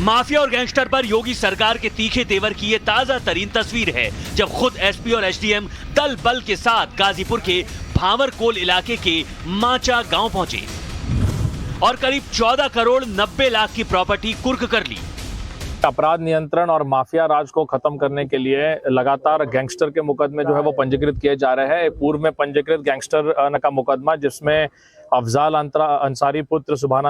Mafia और gangster पर योगी सरकार के तीखे तेवर की ये ताजा तरीन तस्वीर है, जब खुद एसपी और एसडीएम दल बल के साथ गाजीपुर के भांवरकोल इलाके के माचा गांव पहुंचे और करीब 14 करोड़ 90 लाख की प्रॉपर्टी कुर्क कर ली। अपराध नियंत्रण और माफिया राज को खत्म करने के लिए लगातार गैंगस्टर के मुकदमे जो है वो पंजीकृत किए जा रहे हैं। पूर्व में पंजीकृत गैंगस्टर का मुकदमा जिसमें अफजाल अंसारी पुत्र सुभान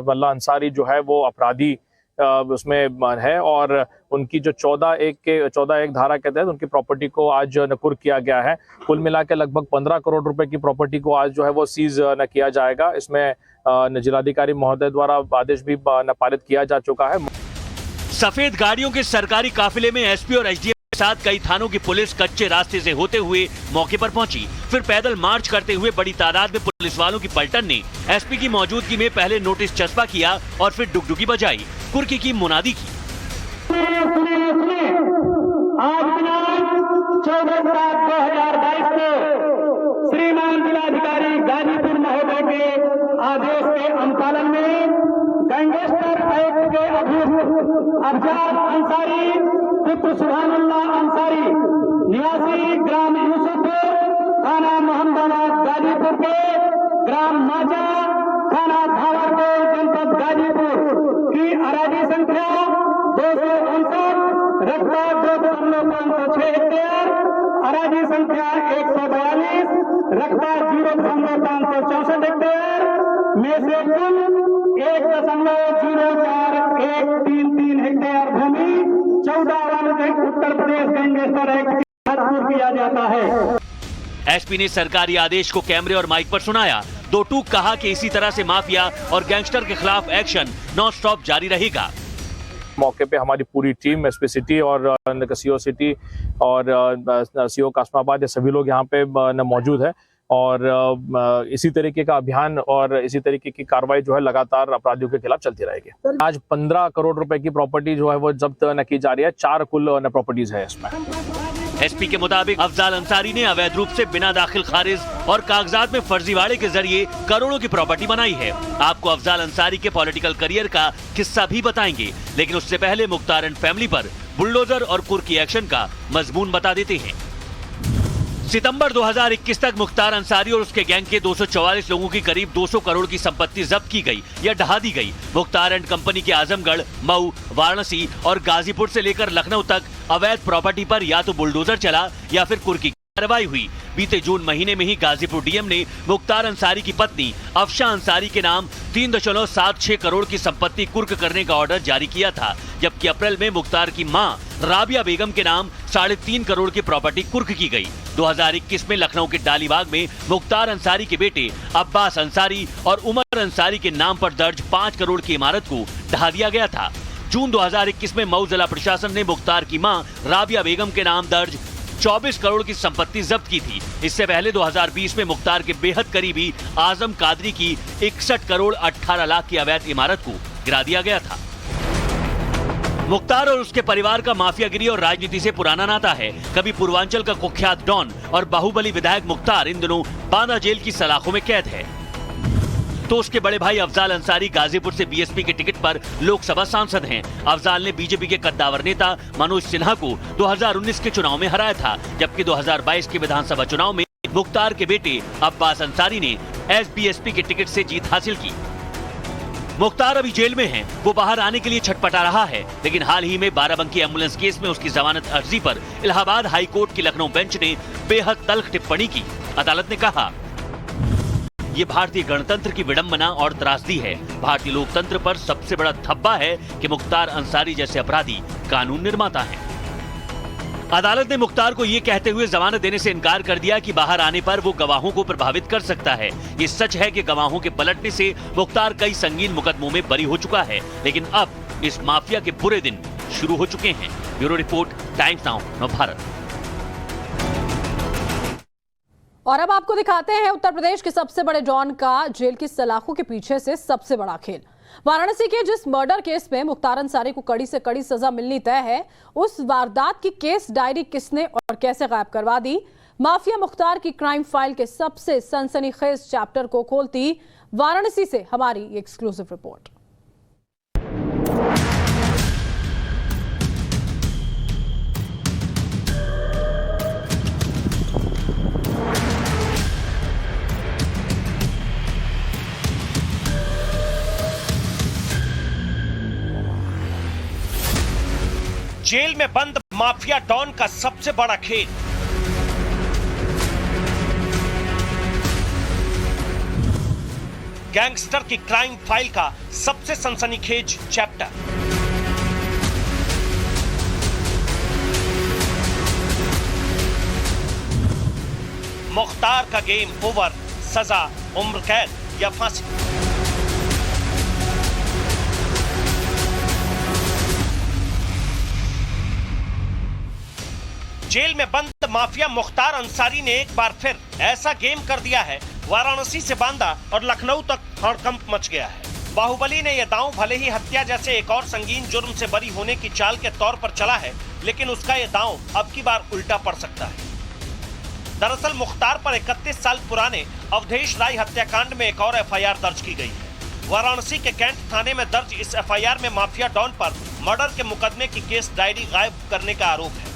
वल्ला अंसारी जो है वो अपराधी उसमें है और उनकी जो 14(1) धारा के तहत उनकी प्रॉपर्टी को आज कुर्क किया गया है। कुल मिला के लगभग 15 करोड़ रुपए की प्रॉपर्टी को आज जो है वो सीज किया जाएगा। इसमें जिलाधिकारी महोदय द्वारा आदेश भी पारित किया जा चुका है। सफेद गाड़ियों के सरकारी काफिले में एसपी और एसडीएम के साथ कई थानों की पुलिस कच्चे रास्ते से होते हुए मौके पर पहुंची। फिर पैदल मार्च करते हुए बड़ी तादाद में पुलिस वालों की पलटन ने एसपी की मौजूदगी में पहले नोटिस चस्पा किया और फिर डुगडुगी बजाई, कुर्की की मुनादी की। आज दिनांक 14/7/2022 को श्रीमान जिलाधिकारी गाजीपुर महोदय के आदेश के अनुपालन में गैंगस्टर एक्ट के अभियुक्त अफजाल अंसारी पुत्र सुभानुल्लाह अंसारी निवासी ग्राम यूसुफपुर थाना मोहम्मदाबाद गाजीपुर के ग्राम माचा थाना भांवरकोल जनपद गाजीपुर की अराजी संख्या 259 रकबा 2.506 हेक्टेयर, अराजी संख्या 142 रकबा 0.564 हेक्टेयर में से कुल 1.04133 हेक्टेयर भूमि 14 उत्तर प्रदेश गैंगस्टर एक्ट किया जाता है। एसपी ने सरकारी आदेश को कैमरे और माइक पर सुनाया। दो टूक कहा कि इसी तरह से माफिया और गैंगस्टर के खिलाफ एक्शन नॉन स्टॉप जारी रहेगा। मौके पे हमारी पूरी टीम एसपी सिटी और सीओ सिटी और सीओ कासमाबाद ये सभी लोग यहाँ पे मौजूद है और इसी तरीके का अभियान और इसी तरीके की कार्रवाई जो है लगातार अपराधियों के खिलाफ चलती रहेगी। आज 15 करोड़ रुपए की प्रॉपर्टी जो है वो जब्त की जा रही है। 4 कुल प्रॉपर्टीज है इसमें। एसपी के मुताबिक अफजाल अंसारी ने अवैध रूप से बिना दाखिल खारिज और कागजात में फर्जीवाड़े के जरिए करोड़ों की प्रॉपर्टी बनाई है। आपको अफजाल अंसारी के पॉलिटिकल करियर का किस्सा भी बताएंगे, लेकिन उससे पहले मुख्तार एंड फैमिली पर बुलडोजर और कुर्की एक्शन का मजमून बता देते हैं। सितंबर 2021 तक मुख्तार अंसारी और उसके गैंग के 244 लोगों की करीब 200 करोड़ की संपत्ति जब्त की गई या ढहा दी गई। मुख्तार एंड कंपनी के आजमगढ़, मऊ, वाराणसी और गाजीपुर से लेकर लखनऊ तक अवैध प्रॉपर्टी पर या तो बुलडोजर चला या फिर कुर्की की कार्रवाई हुई। बीते जून महीने में ही गाजीपुर डीएम ने मुख्तार अंसारी की पत्नी अफशा अंसारी के नाम 3.76 करोड़ की संपत्ति कुर्क करने का ऑर्डर जारी किया था, जबकि अप्रैल में मुख्तार की मां राबिया बेगम के नाम 3.5 करोड़ की प्रॉपर्टी कुर्क की गई। 2021 में लखनऊ के डालीबाग में मुख्तार अंसारी के बेटे अब्बास अंसारी और उमर अंसारी के नाम पर दर्ज 5 करोड़ की इमारत को ढहा दिया गया था। जून 2021 में मऊ जिला प्रशासन ने मुख्तार की मां राबिया बेगम के नाम दर्ज 24 करोड़ की संपत्ति जब्त की थी। इससे पहले 2020 में मुख्तार के बेहद करीबी आजम कादरी की 61 करोड़ 18 लाख की अवैध इमारत को गिरा दिया गया था। मुख्तार और उसके परिवार का माफियागिरी और राजनीति से पुराना नाता है। कभी पूर्वांचल का कुख्यात डॉन और बाहुबली विधायक मुख्तार इन दिनों बांदा जेल की सलाखों में कैद है, तो उसके बड़े भाई अफजाल अंसारी गाजीपुर से बीएसपी के टिकट पर लोकसभा सांसद हैं। अफजाल ने बीजेपी के कद्दावर नेता मनोज सिन्हा को 2019 के चुनाव में हराया था, जबकि 2022 के विधानसभा चुनाव में मुख्तार के बेटे अब्बास अंसारी ने बीएसपी के टिकट से जीत हासिल की। मुख्तार अभी जेल में है। वो बाहर आने के लिए छटपटा रहा है, लेकिन हाल ही में बाराबंकी एम्बुलेंस केस में उसकी जमानत अर्जी पर इलाहाबाद हाई कोर्ट की लखनऊ बेंच ने बेहद तल्ख टिप्पणी की। अदालत ने कहा, ये भारतीय गणतंत्र की विडंबना और त्रासदी है। भारतीय लोकतंत्र पर सबसे बड़ा धब्बा है कि मुख्तार अंसारी जैसे अपराधी कानून निर्माता हैं। अदालत ने मुख्तार को ये कहते हुए जमानत देने से इनकार कर दिया कि बाहर आने पर वो गवाहों को प्रभावित कर सकता है। ये सच है कि गवाहों के पलटने से मुख्तार कई संगीन मुकदमों में बरी हो चुका है, लेकिन अब इस माफिया के बुरे दिन शुरू हो चुके हैं। Bureau report, times now Navbharat. और अब आपको दिखाते हैं उत्तर प्रदेश के सबसे बड़े डॉन का जेल की सलाखों के पीछे से सबसे बड़ा खेल। वाराणसी के जिस मर्डर केस में मुख्तार अंसारी को कड़ी से कड़ी सजा मिलनी तय है, उस वारदात की केस डायरी किसने और कैसे गायब करवा दी, माफिया मुख्तार की क्राइम फाइल के सबसे सनसनीखेज चैप्टर को खोलती वाराणसी से हमारी एक्सक्लूसिव रिपोर्ट। जेल में बंद माफिया डॉन का सबसे बड़ा खेल। गैंगस्टर की क्राइम फाइल का सबसे सनसनीखेज चैप्टर। मुख्तार का गेम ओवर, सजा उम्र कैद या फांसी। जेल में बंद माफिया मुख्तार अंसारी ने एक बार फिर ऐसा गेम कर दिया है, वाराणसी से बांदा और लखनऊ तक हड़कंप मच गया है। बाहुबली ने यह दांव भले ही हत्या जैसे एक और संगीन जुर्म से बरी होने की चाल के तौर पर चला है, लेकिन उसका यह दांव अब की बार उल्टा पड़ सकता है। दरअसल मुख्तार पर 31 साल पुराने अवधेश राय हत्याकांड में एक और एफआईआर दर्ज की गई है। वाराणसी के कैंट थाने में दर्ज इस एफआईआर में माफिया डॉन पर मर्डर के मुकदमे की केस डायरी गायब करने का आरोप है।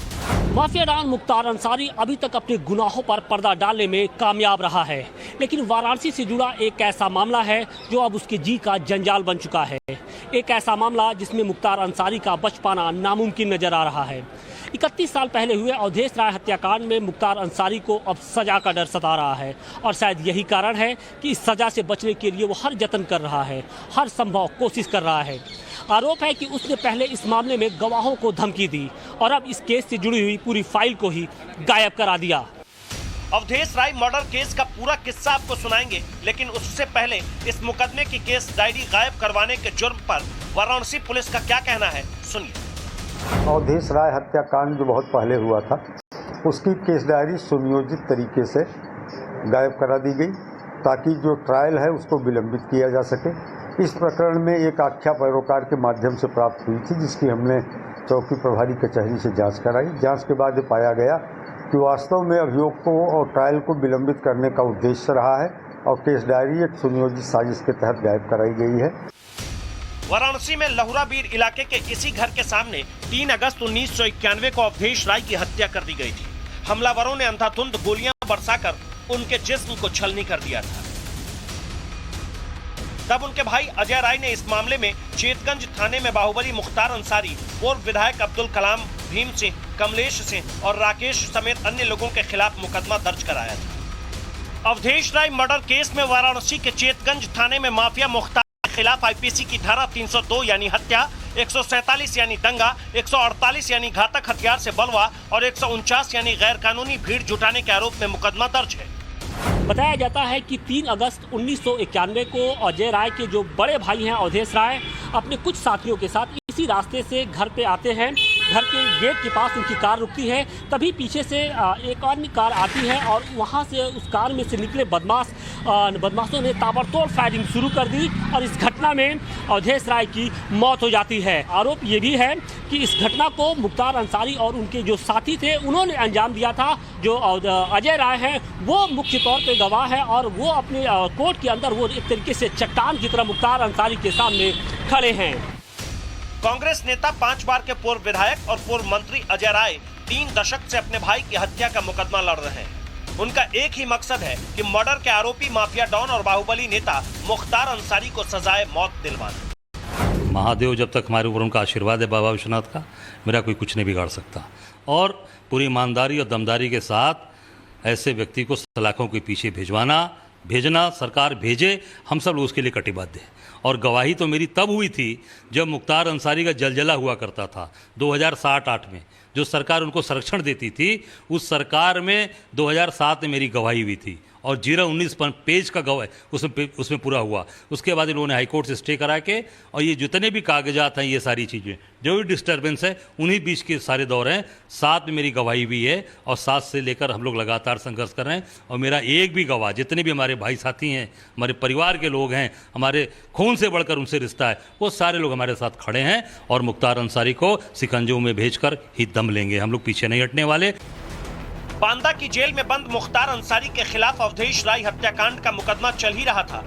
माफिया डॉन मुख्तार अंसारी अभी तक अपने गुनाहों पर पर्दा डालने में कामयाब रहा है, लेकिन वाराणसी से जुड़ा एक ऐसा मामला है जो अब उसके जी का जंजाल बन चुका है। एक ऐसा मामला जिसमें मुख्तार अंसारी का बच पाना नामुमकिन नजर आ रहा है। 31 साल पहले हुए अवधेश राय हत्याकांड में मुख्तार अंसारी को अब सजा का डर सता रहा है और शायद यही कारण है कि इस सजा से बचने के लिए वो हर जतन कर रहा है, हर संभव कोशिश कर रहा है। आरोप है कि उसने पहले इस मामले में गवाहों को धमकी दी और अब इस केस से जुड़ी हुई पूरी फाइल को ही गायब करा दिया। अवधेश राय मर्डर केस का पूरा किस्सा आपको सुनाएंगे, लेकिन उससे पहले इस मुकदमे की केस डायरी गायब करवाने के जुर्म पर वाराणसी पुलिस का क्या कहना है, सुनिए। अवधेश राय हत्याकांड जो बहुत पहले हुआ था, उसकी केस डायरी सुनियोजित तरीके से गायब करा दी गई ताकि जो ट्रायल है उसको विलंबित किया जा सके। इस प्रकरण में एक आख्या पैरोकार के माध्यम से प्राप्त हुई थी, जिसकी हमने चौकी प्रभारी कचहरी से जांच कराई। जांच के बाद ये पाया गया कि वास्तव में अभियोग को और ट्रायल को विलंबित करने का उद्देश्य रहा है और केस डायरी एक सुनियोजित साजिश के तहत गायब कराई गई है। वाराणसी में लहुराबीर इलाके के इसी घर के सामने 3 अगस्त 1991 को अवधेश राय की हत्या कर दी गई थी। हमलावरों ने अंधाधुंध गोलियां बरसाकर उनके जिस्म को छलनी कर दिया था। तब उनके भाई अजय राय ने इस मामले में चेतगंज थाने में बाहुबली मुख्तार अंसारी, पूर्व विधायक अब्दुल कलाम, भीम सिंह, कमलेश सिंह और राकेश समेत अन्य लोगों के खिलाफ मुकदमा दर्ज कराया था। अवधेश राय मर्डर केस में वाराणसी के चेतगंज थाने में माफिया मुख्तार के खिलाफ आईपीसी की धारा 302 यानी हत्या, 147 यानी दंगा, 148 यानी घातक हथियार से बलवा और 149 यानी गैर कानूनी भीड़ जुटाने के आरोप में मुकदमा दर्ज है। बताया जाता है कि 3 अगस्त 1991 को अजय राय के जो बड़े भाई हैं अवधेश राय अपने कुछ साथियों के साथ इसी रास्ते से घर पे आते हैं। घर के गेट के पास उनकी कार रुकती है, तभी पीछे से एक अन्य कार आती है और वहां से उस कार में से निकले बदमाशों ने ताबड़तोड़ फायरिंग शुरू कर दी और इस घटना में अवधेश राय की मौत हो जाती है। आरोप ये भी है कि इस घटना को मुख्तार अंसारी और उनके जो साथी थे उन्होंने अंजाम दिया था। जो अजय राय है वो मुख्य तौर पे गवाह है और वो अपने कोर्ट के अंदर वो एक तरीके से चट्टान की तरह मुख्तार अंसारी के सामने खड़े हैं। कांग्रेस नेता 5 बार के पूर्व विधायक और पूर्व मंत्री अजय राय 3 दशक से अपने भाई की हत्या का मुकदमा लड़ रहे हैं। उनका एक ही मकसद है कि मर्डर के आरोपी माफिया डॉन और बाहुबली नेता मुख्तार अंसारी को सजाए मौत दिलवाना। महादेव जब तक हमारे ऊपर उनका आशीर्वाद है बाबा विश्वनाथ का, मेरा कोई कुछ नहीं बिगाड़ सकता। और पूरी ईमानदारी और दमदारी के साथ ऐसे व्यक्ति को सलाखों के पीछे भेजना सरकार भेजे, हम सब लोग उसके लिए कटिबद्ध हैं। और गवाही तो मेरी तब हुई थी जब मुख्तार अंसारी का जलजला हुआ करता था 2007-8 में, जो सरकार उनको संरक्षण देती थी, उस सरकार में 2007 में मेरी गवाही हुई थी और 019 पेज का गवाही उसमें पूरा हुआ। उसके बाद इन्होंने हाईकोर्ट से स्टे करा के और ये जितने भी कागजात हैं, ये सारी चीज़ें जो भी डिस्टर्बेंस है उन्हीं बीच के सारे दौर हैं। 7 में मेरी गवाही हुई है और 7 से लेकर हम लोग लगातार संघर्ष कर रहे हैं और मेरा एक भी गवाह, जितने भी हमारे भाई साथी हैं, हमारे परिवार के लोग हैं, हमारे खून से बढ़कर उनसे रिश्ता है, वो सारे लोग हमारे साथ खड़े हैं और मुख्तार अंसारी को शिकंजों में भेजकर ही दम लेंगे। हम लोग पीछे नहीं हटने वाले। बांदा की जेल में बंद मुख्तार अंसारी के खिलाफ अवधेश राय हत्याकांड का मुकदमा चल ही रहा था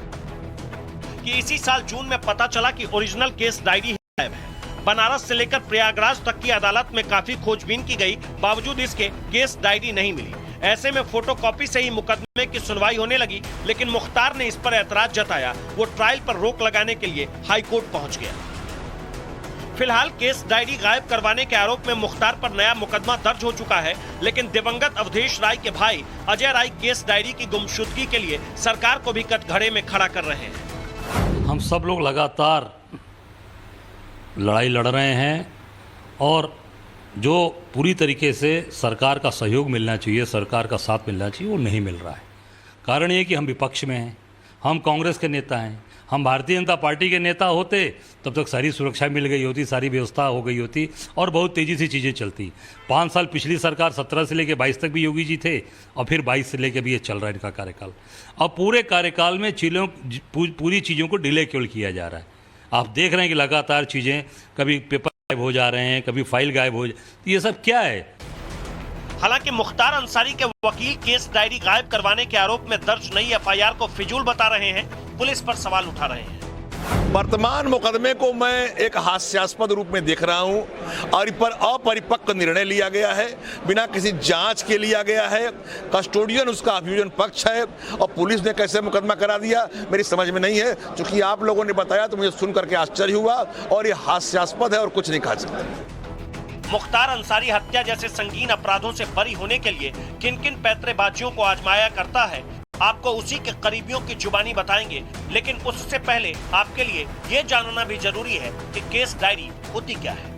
कि इसी साल जून में पता चला कि ओरिजिनल केस डायरी गायब है। बनारस से लेकर प्रयागराज तक की अदालत में काफी खोजबीन की गई, बावजूद इसके केस डायरी नहीं मिली। ऐसे में फोटोकॉपी से ही मुकदमे की सुनवाई होने लगी, लेकिन मुख्तार ने इस पर एतराज जताया। वो ट्रायल पर रोक लगाने के लिए हाई कोर्ट पहुंच गया। फिलहाल केस डायरी गायब करवाने के आरोप में मुख्तार पर नया मुकदमा दर्ज हो चुका है, लेकिन दिवंगत अवधेश राय के भाई अजय राय केस डायरी की गुमशुदगी के लिए सरकार को भी कटघरे में खड़ा कर रहे हैं। हम सब लोग लगातार लड़ाई लड़ रहे हैं और जो पूरी तरीके से सरकार का सहयोग मिलना चाहिए, सरकार का साथ मिलना चाहिए, वो नहीं मिल रहा है। कारण ये कि हम विपक्ष में हैं, हम कांग्रेस के नेता हैं। हम भारतीय जनता पार्टी के नेता होते तब तक सारी सुरक्षा मिल गई होती, सारी व्यवस्था हो गई होती और बहुत तेज़ी से चीज़ें चलती। 5 साल पिछली सरकार 17 से लेकर 22 तक भी योगी जी थे और फिर 22 से लेकर भी ये चल रहा है इनका कार्यकाल। अब पूरे कार्यकाल में पूरी चीज़ों को डिले क्यों किया जा रहा है? आप देख रहे हैं कि लगातार चीज़ें, कभी पेपर गायब हो जा रहे हैं, कभी फाइल गायब हो तो ये सब क्या है? हालांकि मुख्तार अंसारी के वकील केस डायरी गायब करवाने के आरोप में दर्ज नई एफआईआर को फिजूल बता रहे हैं, पुलिस पर सवाल उठा रहे हैं। वर्तमान मुकदमे को मैं एक हास्यास्पद रूप में देख रहा हूं और इस पर अपरिपक्व निर्णय लिया गया है, बिना किसी जांच के लिया गया है। कस्टोडियन उसका अभियोजन पक्ष है और पुलिस ने कैसे मुकदमा करा दिया मेरी समझ में नहीं है। क्योंकि आप लोगों ने बताया तो मुझे सुन करके आश्चर्य हुआ और ये हास्यास्पद है और कुछ नहीं कहा सकता। मुख्तार अंसारी हत्या जैसे संगीन अपराधों से बरी होने के लिए किन किन पैतरेबाजियों को आजमाया करता है, आपको उसी के करीबियों की जुबानी बताएंगे। लेकिन उससे पहले आपके लिए ये जानना भी जरूरी है कि केस डायरी होती क्या है।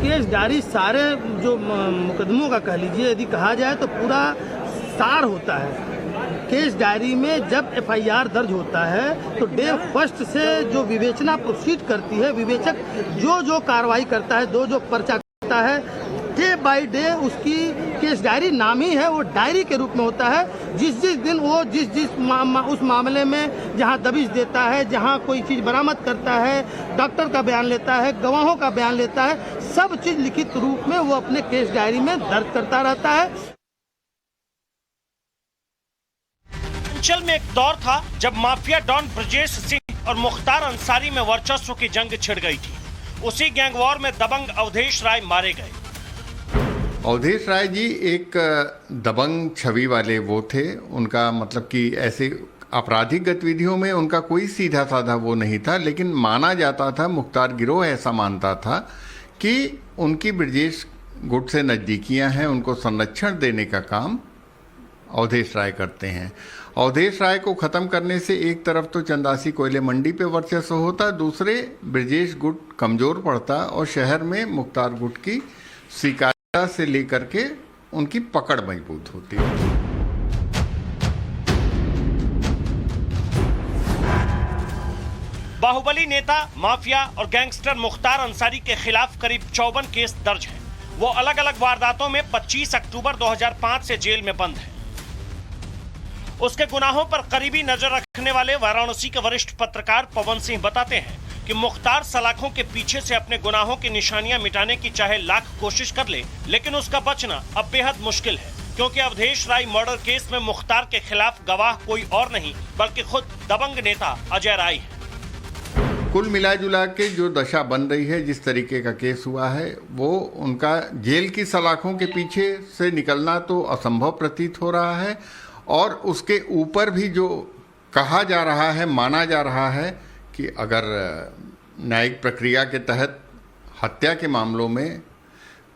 केस डायरी सारे जो मुकदमों का कह लीजिए, यदि कहा जाए तो पूरा सार होता है। केस डायरी में जब एफआईआर दर्ज होता है तो डे फर्स्ट से जो विवेचना प्रोसीड करती है, विवेचक जो कार्रवाई करता है, जो पर्चा करता है, डे बाय डे उसकी केस डायरी नाम ही है, वो डायरी के रूप में होता है। जिस दिन वो उस मामले में जहां दबिश देता है, जहां कोई चीज बरामद करता है, डॉक्टर का बयान लेता है, गवाहों का बयान लेता है, सब चीज लिखित रूप में वो अपने केस डायरी में दर्ज करता रहता है। अंचल में एक दौर था जब माफिया डॉन ब्रजेश सिंह और मुख्तार अंसारी में वर्चस्व की जंग छिड़ गई थी। उसी गैंग वॉर में दबंग अवधेश राय मारे गए। अवधेश राय जी एक दबंग छवि वाले वो थे। उनका मतलब कि ऐसे आपराधिक गतिविधियों में उनका कोई सीधा साधा वो नहीं था, लेकिन माना जाता था, मुख्तार गिरोह ऐसा मानता था कि उनकी ब्रजेश गुट से नज़दीकियां हैं, उनको संरक्षण देने का काम अवधेश राय करते हैं। अवधेश राय को ख़त्म करने से एक तरफ तो चंदासी कोयले मंडी पे वर्चस्व होता, दूसरे ब्रजेश गुट कमज़ोर पड़ता और शहर में मुख्तार गुट की स्वीकार से लेकर के उनकी पकड़ मजबूत होती है। बाहुबली नेता, माफिया और गैंगस्टर मुख्तार अंसारी के खिलाफ करीब 54 केस दर्ज हैं। वो अलग अलग वारदातों में 25 अक्टूबर 2005 से जेल में बंद है। उसके गुनाहों पर करीबी नजर रखने वाले वाराणसी के वरिष्ठ पत्रकार पवन सिंह बताते हैं कि मुख्तार सलाखों के पीछे से अपने गुनाहों की निशानियां मिटाने की चाहे लाख कोशिश कर ले, लेकिन उसका बचना अब बेहद मुश्किल है, क्योंकि अवधेश राय मर्डर केस में मुख्तार के खिलाफ गवाह कोई और नहीं बल्कि खुद दबंग नेता अजय राय है। कुल मिला जुला के जो दशा बन रही है, जिस तरीके का केस हुआ है, वो उनका जेल की सलाखों के पीछे से निकलना तो असंभव प्रतीत हो रहा है। और उसके ऊपर भी जो कहा जा रहा है, माना जा रहा है कि अगर न्यायिक प्रक्रिया के तहत हत्या के मामलों में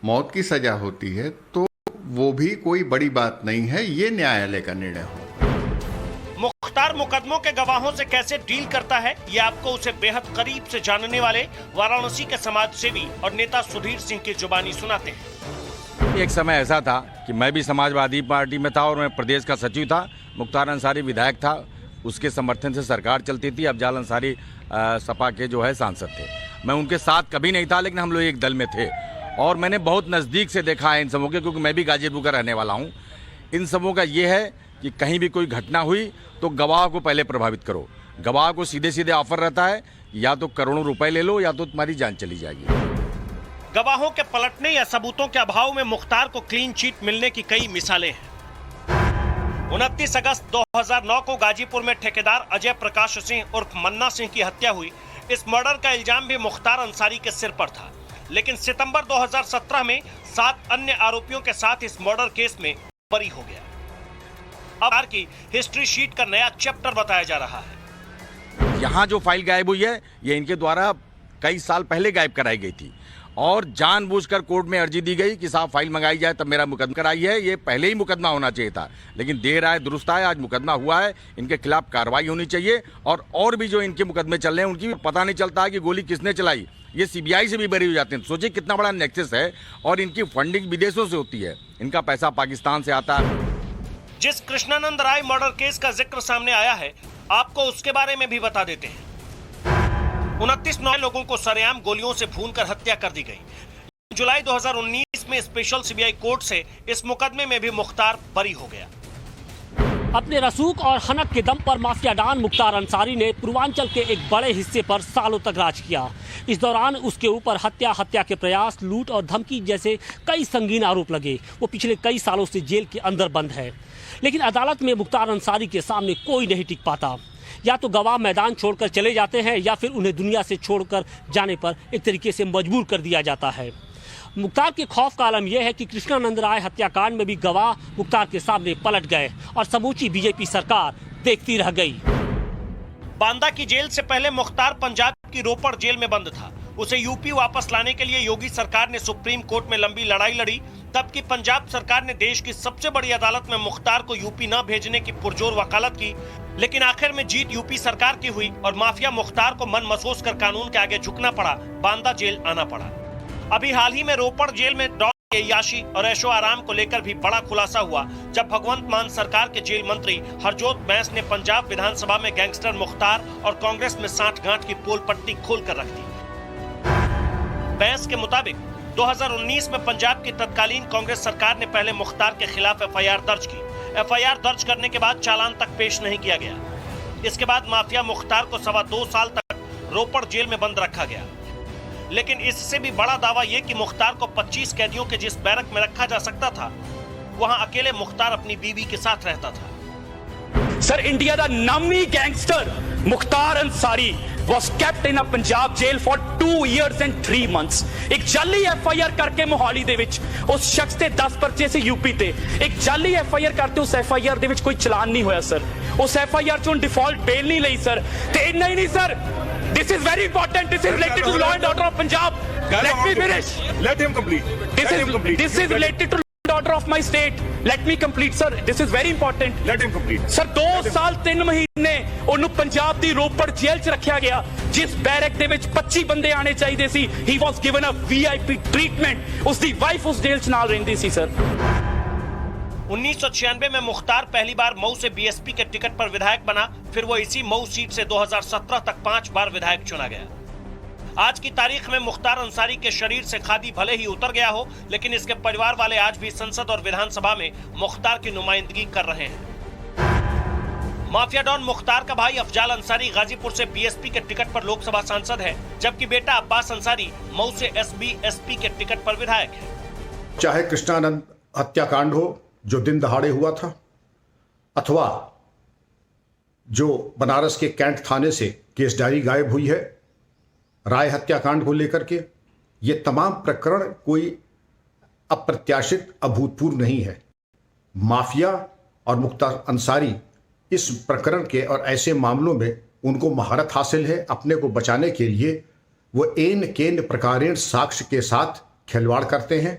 मौत की सजा होती है तो वो भी कोई बड़ी बात नहीं है, ये न्यायालय का निर्णय हो। मुख्तार मुकदमों के गवाहों से कैसे डील करता है, ये आपको उसे बेहद करीब से जानने वाले वाराणसी के समाज सेवी और नेता सुधीर सिंह की जुबानी सुनाते हैं। एक समय ऐसा था कि मैं भी समाजवादी पार्टी में था और मैं प्रदेश का सचिव था। मुख्तार अंसारी विधायक था, उसके समर्थन से सरकार चलती थी। अफजाल अंसारी सपा के जो है सांसद थे। मैं उनके साथ कभी नहीं था, लेकिन हम लोग एक दल में थे और मैंने बहुत नज़दीक से देखा है इन सबों के, क्योंकि मैं भी गाजीपुर का रहने वाला हूँ। इन सबों का ये है कि कहीं भी कोई घटना हुई तो गवाह को पहले प्रभावित करो। गवाह को सीधे सीधे ऑफर रहता है, या तो करोड़ों रुपए ले लो या तो तुम्हारी जान चली जाएगी। गवाहों के पलटने या सबूतों के अभाव में मुख्तार को क्लीन चिट मिलने की कई मिसालें हैं। 29 अगस्त 2009 को गाजीपुर में ठेकेदार अजय प्रकाश सिंह उर्फ मन्ना सिंह की हत्या हुई। इस मर्डर का इल्जाम भी मुख्तार अंसारी के सिर पर था, लेकिन सितंबर 2017 में 7 अन्य आरोपियों के साथ इस मर्डर केस में बरी हो गया। अब की हिस्ट्री शीट का नया चैप्टर बताया जा रहा है। यहाँ जो फाइल गायब हुई है, ये इनके द्वारा कई साल पहले गायब कराई गई थी और जानबूझकर कोर्ट में अर्जी दी गई कि साहब फाइल मंगाई जाए तब मेरा मुकदमा कराई है। ये पहले ही मुकदमा होना चाहिए था, लेकिन देर आए दुरुस्त आए, आज मुकदमा हुआ है। इनके खिलाफ कार्रवाई होनी चाहिए और भी जो इनके मुकदमे चल रहे हैं उनकी पता नहीं चलता है कि गोली किसने चलाई। ये सीबीआई से भी बरी हो जाते हैं। सोचिए कितना बड़ा नेक्सस है और इनकी फंडिंग विदेशों से होती है, इनका पैसा पाकिस्तान से आता है। जिस कृष्णानंद राय मर्डर केस का जिक्र सामने आया है, आपको उसके बारे में भी बता देते हैं। 29 नए लोगों को सरेआम गोलियों से भूनकर हत्या कर दी गई। जुलाई 2019 में स्पेशल सीबीआई कोर्ट से इस मुकदमे में भी मुख्तार बरी हो गया। अपने रसूख और हनक के दम पर माफिया डॉन मुख्तार अंसारी ने पूर्वांचल के एक बड़े हिस्से पर सालों तक राज किया। इस दौरान उसके ऊपर हत्या के प्रयास, लूट और धमकी जैसे कई संगीन आरोप लगे। वो पिछले कई सालों से जेल के अंदर बंद है, लेकिन अदालत में मुख्तार अंसारी के सामने कोई नहीं टिक पाता। या तो गवाह मैदान छोड़कर चले जाते हैं या फिर उन्हें दुनिया से छोड़कर जाने पर एक तरीके से मजबूर कर दिया जाता है। मुख्तार के खौफ का आलम यह है कि कृष्णानंद राय हत्याकांड में भी गवाह मुख्तार के सामने पलट गए और समूची बीजेपी सरकार देखती रह गई। बांदा की जेल से पहले मुख्तार पंजाब की रोपड़ जेल में बंद था। उसे यूपी वापस लाने के लिए योगी सरकार ने सुप्रीम कोर्ट में लंबी लड़ाई लड़ी। तब की पंजाब सरकार ने देश की सबसे बड़ी अदालत में मुख्तार को यूपी न भेजने की पुरजोर वकालत की, लेकिन आखिर में जीत यूपी सरकार की हुई और माफिया मुख्तार को मन महसूस कर कानून के आगे झुकना पड़ा, बांदा जेल आना पड़ा। अभी हाल ही में रोपड़ जेल में डॉन के याशी और ऐशो आराम को लेकर भी बड़ा खुलासा हुआ, जब भगवंत मान सरकार के जेल मंत्री हरजोत बैंस ने पंजाब विधानसभा में गैंगस्टर मुख्तार और कांग्रेस में सांठगांठ की पोल पट्टी खोल कर रख दी। बैंस के मुताबिक 2019 में पंजाब की तत्कालीन कांग्रेस सरकार ने पहले मुख्तार के खिलाफ एफआईआर दर्ज की। एफआईआर दर्ज करने के बाद चालान तक पेश नहीं किया गया। इसके बाद माफिया मुख्तार को 2.25 साल तक रोपड़ जेल में बंद रखा गया। लेकिन इससे भी बड़ा दावा यह कि मुख्तार को 25 कैदियों के जिस बैरक में रखा जा सकता था, वहां अकेले मुख्तार अपनी बीवी के साथ रहता था। सर, इंडिया का नामी gangster Mukhtar Ansari was kept in a Punjab jail for 2 years and 3 months। एक जाली एफआईआर करके मोहाली दे विच उस शख्स ते 10 पर्चे से यूपी ते एक जाली एफआईआर करते उस एफआईआर दे विच कोई चलान नहीं होया सर। उस एफआईआर चों डिफॉल्ट बेल नहीं लई सर। ते इन्ना ही नहीं sir, this is very important, this is related to law and order of Punjab. Let me finish, let him complete. This is related to order of my state, let me complete sir, this is very important, let him complete sir। 2 ਸਾਲ 3 ਮਹੀਨੇ ਉਹਨੂੰ ਪੰਜਾਬ ਦੀ ਰੋਪੜ ਜੇਲ੍ਹ 'ਚ ਰੱਖਿਆ ਗਿਆ, ਜਿਸ barrack ਦੇ ਵਿੱਚ 25 ਬੰਦੇ ਆਣੇ ਚਾਹੀਦੇ ਸੀ। he was given a VIP treatment। उसकी वाइफ उस जेल 'ਚ ਨਾਲ ਰਹਿੰਦੀ ਸੀ सर। 1996 में मुख्तार पहली बार मऊ से बीएसपी के टिकट पर विधायक बना, फिर वो इसी मऊ सीट से 2017 तक 5 बार विधायक चुना गया। आज की तारीख में मुख्तार अंसारी के शरीर से खादी भले ही उतर गया हो, लेकिन इसके परिवार वाले आज भी संसद और विधानसभा में मुख्तार की नुमाइंदगी कर रहे हैं। माफिया डॉन मुख्तार का भाई अफजाल अंसारी गाजीपुर से बीएसपी के टिकट पर लोकसभा सांसद है, जबकि बेटा अब्बास अंसारी मऊ से एसबी के टिकट पर विधायक है। चाहे कृष्णानंद हत्याकांड हो जो दिन दहाड़े हुआ था, अथवा जो बनारस के कैंट थाने से केस डायरी गायब हुई है राय हत्याकांड को लेकर के, ये तमाम प्रकरण कोई अप्रत्याशित अभूतपूर्व नहीं है। माफिया और मुख्तार अंसारी इस प्रकरण के और ऐसे मामलों में उनको महारत हासिल है। अपने को बचाने के लिए वो एन केन प्रकारेण साक्ष्य के साथ खिलवाड़ करते हैं,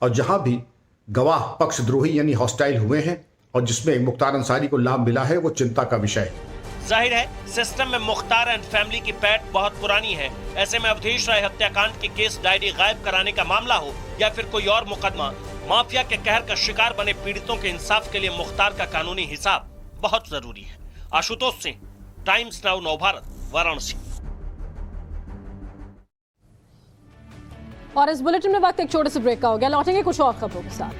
और जहां भी गवाह पक्षद्रोही यानी हॉस्टाइल हुए हैं और जिसमें मुख्तार अंसारी को लाभ मिला है, वो चिंता का विषय है। जाहिर है सिस्टम में मुख्तार एंड फैमिली की पैठ बहुत पुरानी है। ऐसे में अवधेश राय हत्याकांड की केस डायरी गायब कराने का मामला हो या फिर कोई और मुकदमा, माफिया के कहर का शिकार बने पीड़ितों के इंसाफ के लिए मुख्तार का कानूनी हिसाब बहुत जरूरी है। आशुतोष सिंह, टाइम्स नाउ नव भारत, वाराणसी। और इस बुलेटिन में वक्त एक छोटे से ब्रेक का हो गया, लौटेंगे कुछ और खबरों के साथ।